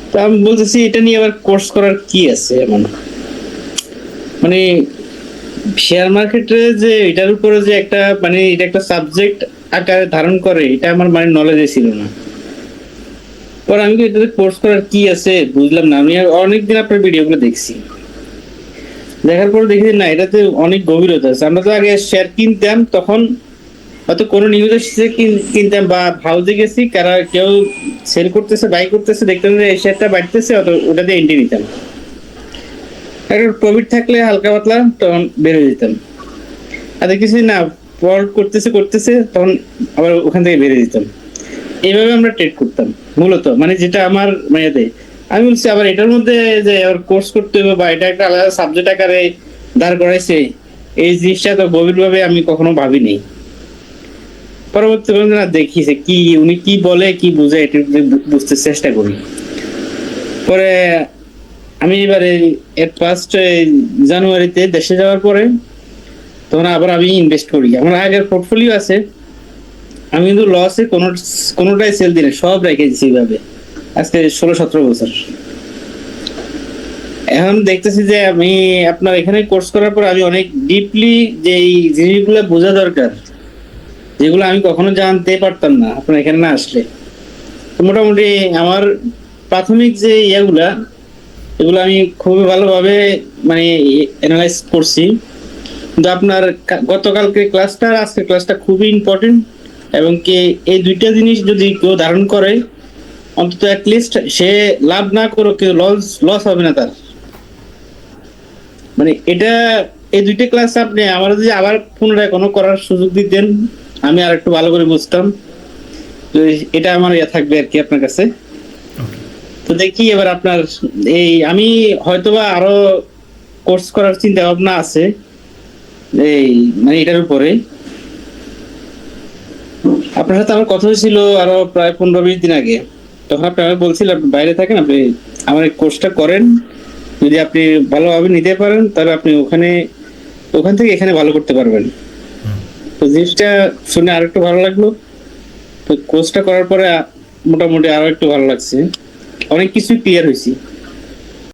তো আমি বলতেছি এটা নিয়ে আবার কোর্স করার কি আছে এমন, মানে শেয়ার মার্কেটে যে এটার উপরে যে একটা মানে এটা একটা সাবজেক্ট আকারে ধারণ করে এটা আমার মানে নলেজে ছিল না। পরে আমি এটাতে কোর্স করার কি আছে বুঝলাম না। আমি অনেকদিন আপনার ভিডিওগুলো দেখছি, দেখার পর দেখি না এটাতে অনেক গভীরতা আছে। আমরা তো আগে শেয়ার কিনতাম, তখন হয়তো কোনো নিউজ এসেছে কিনতাম বা হাউজে গেছি, কারা কেউ সেল করতেছে বাই করতেছে, দেখতাম যে এই শেয়ারটা বাড়তেছে, অত ওটাতে এন্ট্রি নিতাম। একটা প্রফিট থাকলে হালকা পাতলা তখন বের হয়ে যেতাম। আর দেখতেছি না ফল করতেছে করতেছে, তখন আবার ওখান থেকে বেরিয়ে যেতাম। এইভাবে আমরা ট্রেড করতাম মূলত, মানে যেটা আমার মেয়েতে। আমি বলছি আবার এটার মধ্যে যে আবার কোর্স করতে হবে বা এটা একটা আলাদা সাবজেক্ট আকারে দাঁড় করাইছে, এই জিনিসটা তো গভীরভাবে আমি কখনো ভাবিনি। পরবর্তী না দেখিছে কি উনি কি বলে কি বুঝে এটা বুঝতে চেষ্টা করি। পরে আমি এবারে এর ফার্স্ট জানুয়ারিতে দেশে যাওয়ার পরে তখন আবার আমি ইনভেস্ট করি। আমার আগের পোর্টফোলিও আছে, আমি কিন্তু লসে কোনোটাই সেল দিই না, সব রেখে দিচ্ছি এইভাবে আজকে 16-17 বছর। এখন দেখতেছি যে আমি আপনার এখানে কোর্স করার পর আমি অনেক ডিপলি যে এই জিনিসগুলো বোঝা দরকার, যেগুলো আমি কখনো জানতে পারতাম না আপনার এখানে না আসলে। তো মোটামুটি আমার প্রাথমিক যে ইয়েগুলা এগুলো আমি খুবই ভালোভাবে মানে অ্যানালাইজ করছি। কিন্তু আপনার গতকালকে ক্লাসটা আর আজকের ক্লাসটা খুবই ইম্পর্টেন্ট, এবং কি এই দুইটা জিনিস যদি কেউ ধারণ করে অন্তত অ্যাটলিস্ট সে লাভ না করো, কেউ লস লস হবে না তার। মানে এটা এই দুইটা ক্লাস আপনি আমার যদি আবার পুনরায় কোনো করার সুযোগ দিতেন আমি আর একটু ভালো করে বুঝতাম। তো এটা আমার ইয়ে থাকবে আর কি আপনার কাছে। তো দেখি এবার আপনার এই আমি হয়তোবা আরো কোর্স করার চিন্তা ভাবনা আছে এই মানে এটার উপরে। আপনার সাথে আমার কথা হয়েছিল আরো প্রায় 15-20 দিন আগে। তখন আপনি আমাকে বলছিলেন আপনি বাইরে থাকেন, আপনি আমার এই কোর্সটা করেন, যদি আপনি ভালোভাবে নিতে পারেন তাহলে আপনি ওখান থেকে এখানে ভালো করতে পারবেন। তো জিনিসটা শুনে আর একটু ভালো লাগলো। তো কোর্সটা করার পরে মোটামুটি আরো একটু ভালো লাগছে, অনেক কিছু ক্লিয়ার হয়েছি।